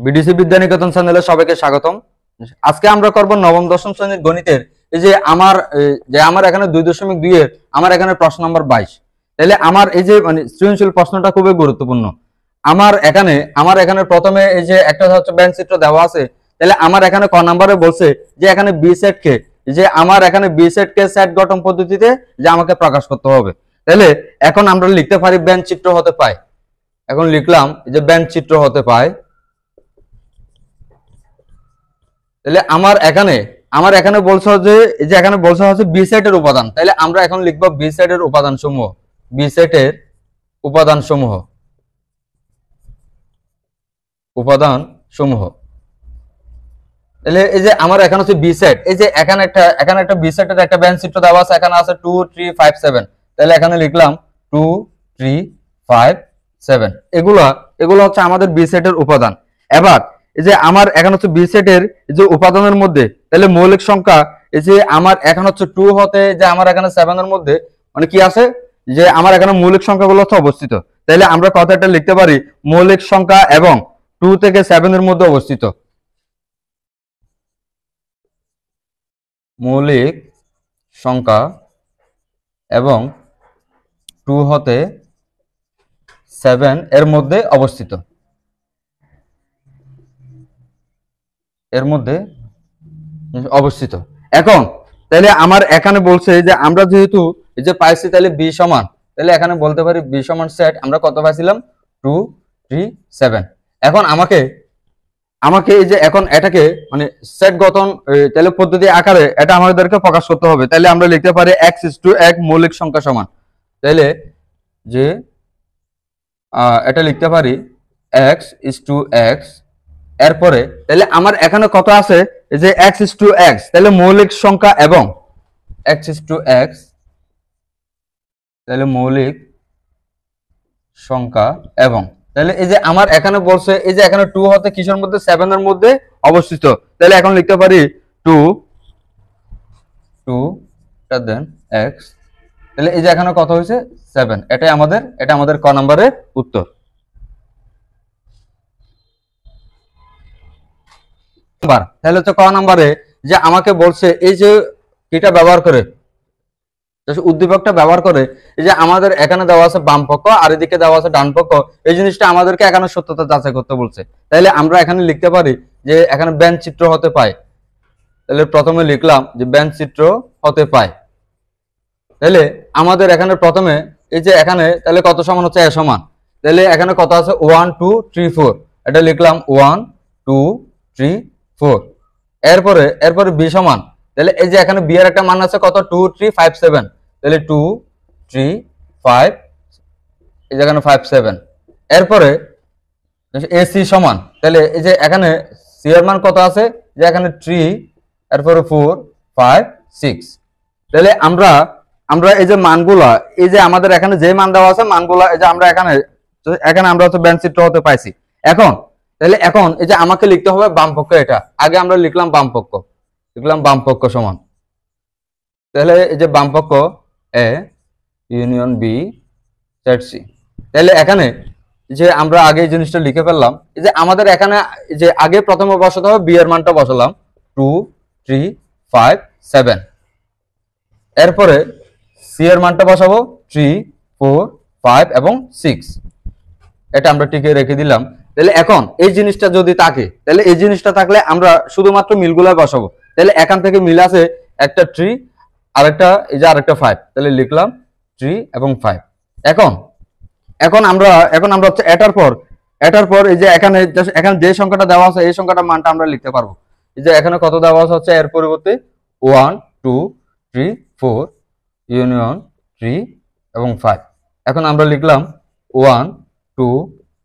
BDC Vidyaniketan চ্যানেলে সবাইকে স্বাগতম। আজকে আমরা করব নবম দশম শ্রেণীর গণিতের এই যে আমার এখানে 2.2 এর আমার এখানে প্রশ্ন নাম্বার 22। তাহলে আমার এই যে সৃজনশীল প্রশ্নটা খুবই গুরুত্বপূর্ণ। আমার এখানে প্রথমে এই যে একটা হচ্ছে ব্যাংক চিত্র দেওয়া আছে। তাহলে আমার এখানে ক নম্বরে বলছে যে এখানে বি সেট কে সেট গঠন পদ্ধতিতে যে আমাকে প্রকাশ করতে হবে। তাহলে এখন আমরা লিখতে পারি ব্যাংক চিত্র হতে পায়। এখন লিখলাম যে ব্যাংক চিত্র হতে পায়। তাহলে আমার এখানে বলছে যে এখানে বলছে হচ্ছে বি সেটের উপাদান। তাহলে আমরা এখন লিখব বি সেটের উপাদান সমূহ। বি সেটের উপাদান সমূহ। তাহলে এই যে আমার এখানে হচ্ছে বি সেট, এই যে এখানে একটা বি সেটের একটা ব্যাংক চিত্র দেওয়া আছে। এখানে আছে 2 3 5 7। তাহলে এখানে লিখলাম 2 3 5 7। এগুলো হচ্ছে আমাদের বি সেটের উপাদান। এবার এই যে আমার এখানে হচ্ছে বি সেটের যে উপাদানের মধ্যে তাহলে মৌলিক সংখ্যা এই যে আমার এখানে হচ্ছে 2 হতে যে আমার এখানে 7 এর মধ্যে কি আছে যে আমার এখানে মৌলিক সংখ্যাগুলো হচ্ছে অবস্থিত। তাহলে আমরা কথাটা লিখতে পারি মৌলিক সংখ্যা এবং 2 থেকে 7 এর মধ্যে অবস্থিত। মৌলিক সংখ্যা এবং 2 হতে 7 এর মধ্যে অবস্থিত। এখন তাহলে আমার এখানে বলছে যে আমরা যেহেতু এই যে পাইছি তাহলে বি সমান, তাহলে এখানে বলতে পারি বি সমান সেট আমরা কত পাইছিলাম 2 3 7। এখন আমাকে এই যে এখন এটাকে সেট গঠন তাহলে পদ্ধতি আকারে এটা আমাদেরকে প্রকাশ করতে হবে। তাহলে আমরা লিখতে পারি x1 মৌলিক সংখ্যা সমান। তাহলে যে এটা লিখতে পারি x এরপরে তাহলে আমার এখানে কত আছে যে x, তাহলে মৌলিক সংখ্যা এবং x, তাহলে মৌলিক সংখ্যা এবং তাহলে এই যে আমার এখানে বলছে এই যে এখানে 2 হতে কিসের মধ্যে 7 এর মধ্যে অবস্থিত। তাহলে এখন লিখতে পারি 2 দেন x। তাহলে এই যে এখানে কত হয়েছে 7। এটা আমাদের ক নম্বরের উত্তর। তাহলে হচ্ছে ক নম্বরে যে আমাকে বলছে এই যে কিটা ব্যবহার করে উদ্দীপকটা ব্যবহার করে এই যে আমাদের এখানে দেওয়া আছে বাম পক্ষ আর এদিকে দেওয়া আছে ডান পক্ষ, এই জিনিসটা আমাদেরকে এখানে সত্যতা যাচাই করতে বলছে। তাহলে আমরা এখানে লিখতে পারি যে এখানে ব্যাংক চিত্র হতে পায়। তাহলে প্রথমে লিখলাম যে ব্যাংক চিত্র হতে পায়। তাহলে আমাদের এখানে প্রথমে এই যে এখানে তাহলে কত সমান হচ্ছে এ সমান। তাহলে এখানে কত আছে 1 2 3 4। এটা লিখলাম 1 2 3 4। এরপরে বি সমান। তাহলে এই যে এখানে বি এর একটা মান আছে কত 2 3 5 7। তাহলে 2 3 5 এই যে এখানে 5 7। এরপরে এসি সমান। তাহলে এই যে এখানে সি এর মান কত আছে যে এখানে 3 এরপরে 4 5 6। তাহলে আমরা এই যে মানগুলা এই যে আমাদের এখানে যে মান দেওয়া আছে মানগুলা এই যে আমরা এখানে আমরা হচ্ছে ব্যাংক চিত্র হতে পাইছি। এখন এই যে আমাকে লিখতে হবে বাম পক্ষ। এটা আগে আমরা লিখলাম বাম পক্ষ সমান। তাহলে এই যে বাম পক্ষ A union B set C. তাহলে এখানে যে আমরা আগে এই জিনিসটা লিখে ফেললাম এই যে আমাদের এখানে যে আগে প্রথমে বসাতে হবে বি এর মানটা বসালাম 2 3 5 7। এরপরে সি এর মানটা বসাবো 3 4 5 এবং 6। এটা আমরা টিকে রেখে দিলাম। তাহলে এখন এই জিনিসটা যদি থাকে তাহলে এই জিনিসটা থাকলে আমরা শুধুমাত্র মিলগুলা বসাবো। তাহলে এখান থেকে মিল আছে একটা 3 আরেকটা এই যে আরেকটা 5। তাহলে লিখলাম 3 এবং 5। এখন আমরা হচ্ছে এটার পর এই যে এখানে যে সংখ্যাটা দেওয়া আছে এই সংখ্যাটার মানটা আমরা লিখতে পারবো। এই যে এখানে কত দেওয়া আছে হচ্ছে এর পরিবর্তে 1 2 3 4 ইউনিয়ন 3 এবং 5। এখন আমরা লিখলাম 1 2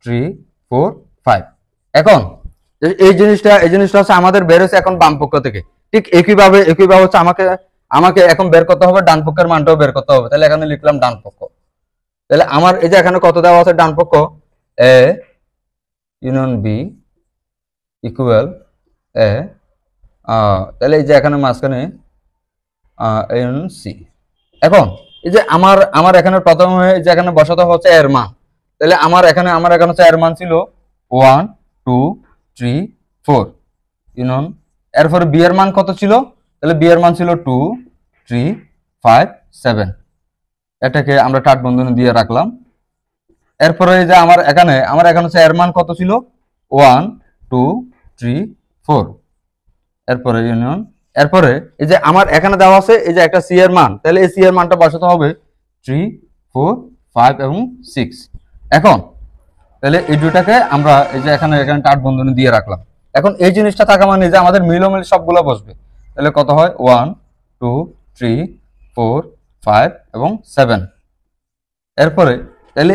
3 4 5। এখন এই জিনিসটা হচ্ছে আমাদের বের হচ্ছে এখন বাম পক্ষ থেকে। ঠিক একইভাবে হচ্ছে আমাকে এখন বের করতে হবে ডান পক্ষের মানটাও বের করতে হবে। তাহলে এখানে লিখলাম ডান পক্ষ। তাহলে আমার এই যে এখানে কত দেওয়া আছে ডান পক্ষ এ ইউনিয়ন বি ইকুয়াল এ। তাহলে এই যে এখানে মাঝখানে ইউনিয়ন সি। এখন এই যে আমার এখানে প্রথমে যে এখানে বসাতে হচ্ছে এর মান। তাহলে আমার এখানে হচ্ছে এর মান ছিল 1 2 3 4 ইউনিয়ন, এরপরে বি এর মান কত ছিল, তাহলে বি এর মান ছিল 2 3 5 7, এটাকে আমরা টাট বন্ধনী দিয়ে রাখলাম। এরপরে এই যে আমার এখানে হচ্ছে এর মান কত ছিল 1 2 3 4, এরপরে ইউনিয়ন, এরপরে এই যে আমার এখানে দেওয়া আছে এই যে একটা সি এর মান, তাহলে এই সি এর মানটা বসাতে হবে 3 4 5 এবং 6। এখন তাহলে এই দুটাকে আমরা এই যে এখানে টাট বন্ধনী দিয়ে রাখলাম। এখন এই জিনিসটা থাকা মানে যে আমাদের মিল সবগুলো বসবে, তাহলে কত হয় 1 2 3 4 5 এবং 7। এরপরে তাহলে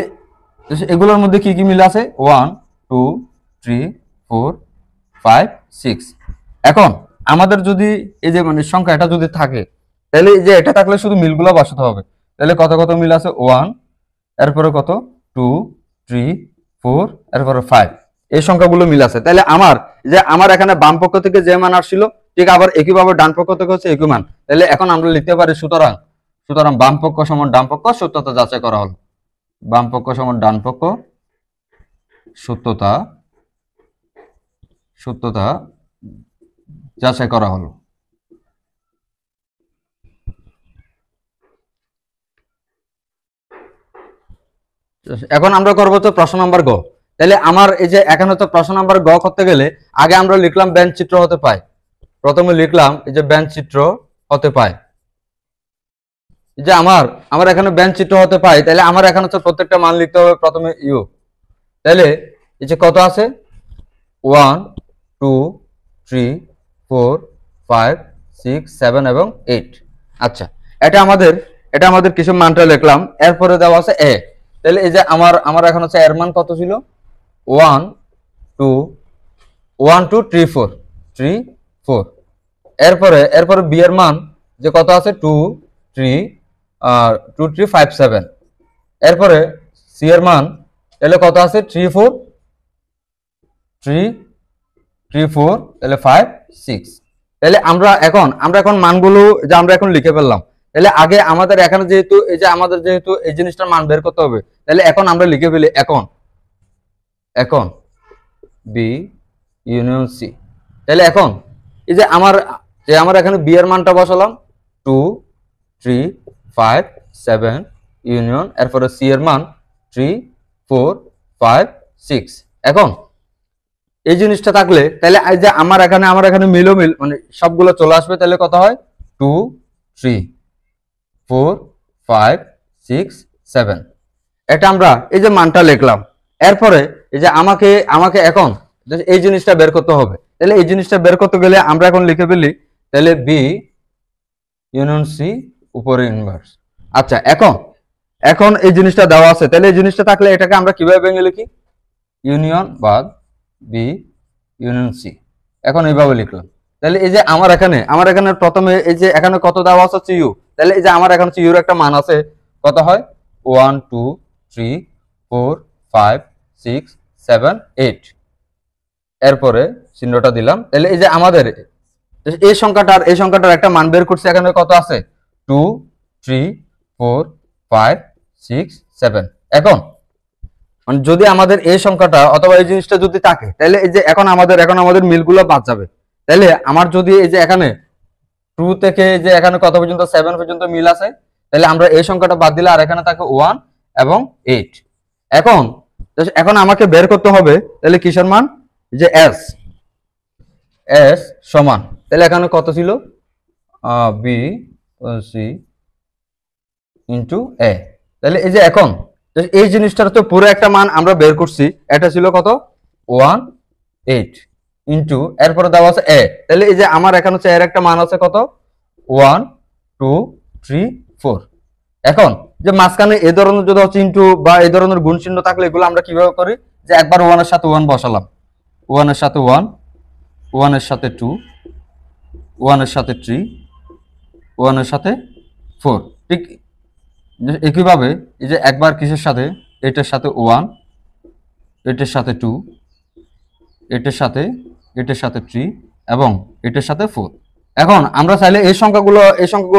এগুলোর মধ্যে কি কি মিল আছে 1 2 3 4 5 6। এখন আমাদের যদি এই যে মানে সংখ্যা এটা যদি থাকে, তাহলে এই যে এটা থাকলে শুধু মিলগুলো বসাতে হবে। তাহলে কত কত মিল আছে 1, এরপরে কত 2 3 4, এরপরে 5, এই সংখ্যাগুলো মিল আছে। তাহলে আমার এখানে বাম পক্ষ থেকে যে মান আসছিল ঠিক আবার একইভাবে ডান পক্ষ থেকে হচ্ছে একই মান। তাহলে এখন আমরা লিখতে পারি সুতরাং বাম পক্ষ সমান ডান পক্ষ সত্যতা যাচাই করা হলো। বাম পক্ষ সমান ডান পক্ষ সত্যতা যাচাই করা হলো। এখন আমরা করবো তো প্রশ্ন নাম্বার গ। তাহলে আমার এই যে এখানে তো প্রশ্ন নাম্বার গ করতে গেলে আগে আমরা লিখলাম ব্যান্ড চিত্র হতে পায়। প্রথমে লিখলাম এই যে ব্যান্ড চিত্র হতে পায়, যে আমার এখানে ব্যান্ড চিত্র হতে পায়। তাহলে আমার এখানে তো প্রত্যেকটা মান লিখতে হবে প্রথমে ইউ। তাহলে এই যে কত আছে 1 2 3 4 5 6 7 এবং 8। আচ্ছা, এটা আমাদের কিছু মানটা লিখলাম। এরপরে দেওয়া আছে এ। তাহলে এই যে আমার এখন হচ্ছে এর মান কত ছিল 1 2 3 4। এরপরে বি এর মান যে কত আছে 2 3 5 7। এরপরে সি এর মান তাহলে কত আছে 3 4 তাহলে 5 6। তাহলে আমরা এখন মানগুলো যে আমরা এখন লিখে ফেললাম। তাহলে আগে আমাদের এখানে যেহেতু এই জিনিসটার মান বের করতে হবে, তাহলে এখন আমরা লিখে ফেলি এখন বি ইউনিয়ন সি। তাহলে এখন এই যে আমার এখানে বি এর মানটা বসালাম 2 3 5 7 ইউনিয়ন, এরপরে সি এর মান 3 4 5 6। এখন এই জিনিসটা থাকলে তাহলে এই যে আমার এখানে মিল মানে সবগুলো চলে আসবে। তাহলে কত হয় 2 3 4 5 6 7। এটা আমরা এই যে মানটা লিখলাম। এরপরে এই যে আমাকে এখন এই জিনিসটা বের করতে হবে। তাহলে এই জিনিসটা বের করতে গেলে আমরা এখন লিখে ফেলি তাহলে বি ইউনিয়ন সি উপরে ইনভার্স। আচ্ছা, এখন এই জিনিসটা দেওয়া আছে। তাহলে এই জিনিসটা থাকলে এটাকে আমরা কিভাবে ভেঙে লিখি ইউনিয়ন বাদ বি ইউনিয়ন সি। এখন এইভাবে লিখলাম। তাহলে এই যে আমার এখানে প্রথমে এই যে এখানে কত দেওয়া আছে ইউ। তাহলে এই যে আমার এখন ইউর একটা মান আছে, কত হয় 1 2 3 4 5 6 7 8। এরপরে চিহ্নটা দিলাম। তাহলে এই যে আমাদের এই সংখ্যাটার একটা মান বের করছে। এখানে কত আছে 2 3 4 5 6 7। এখন যদি আমাদের এই সংখ্যাটা অথবা এই জিনিসটা যদি থাকে, তাহলে এই যে এখন আমাদের মিলগুলো বাদ যাবে। তাহলে আমার যদি এই যে এখানে 2 থেকে যে এখানে কত পর্যন্ত 7 পর্যন্ত মিল আছে, তাহলে আমরা এই সংখ্যাটা বাদ দিলে আর এখানে থাকে 1 এবং 8। এখন আমাকে বের করতে হবে তাহলে কিসের মান, যে এস সমান, তাহলে এখানে কত ছিল বি সি ইন্টু এ। তাহলে এই যে এখন এই জিনিসটার তো পুরো একটা মান আমরা বের করছি। এটা ছিল কত 1 8 ইন্টু এরপরে দেওয়া আছে এ। তাহলে এই যে আমার এখানে হচ্ছে এর একটা মান আছে কত 1 2 3 4। এখন যে মাঝখানে এই ধরনের যদি হচ্ছে ইন্টু বা এই ধরনের গুণ চিহ্ন থাকলে এগুলো আমরা কিভাবে করি, যে একবার 1 এর সাথে 1 বসালাম, 1 এর সাথে 1, 1 এর সাথে 2, 1 এর সাথে 3, 1 এর সাথে 4। ঠিক একইভাবে এই যে একবার কিসের সাথে, এটার সাথে 1, এটার সাথে 2, এটার সাথে 3 এবং এটার সাথে 4। এখন আমরা চাইলে এই সংখ্যাগুলো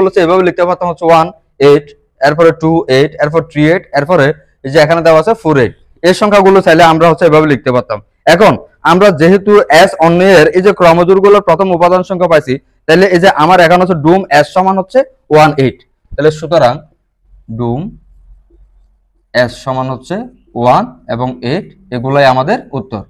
হচ্ছে এভাবে লিখতে পারতাম হচ্ছে 1 8, এরপরে 2 8, এরপর 3 8, এরপরে এই যে এখানে দেওয়া আছে 4 8। এই সংখ্যাগুলো চাইলে আমরা হচ্ছে এভাবে লিখতে পারতাম। এখন আমরা যেহেতু এস অন্যের এই যে ক্রমজোড়গুলোর প্রথম উপাদান সংখ্যা পাইছি, তাহলে এই যে আমার এখানে হচ্ছে ডুম এস সমান হচ্ছে 1 8। তাহলে সুতরাং ডুম এস সমান হচ্ছে 1 এবং 8, এগুলাই আমাদের উত্তর।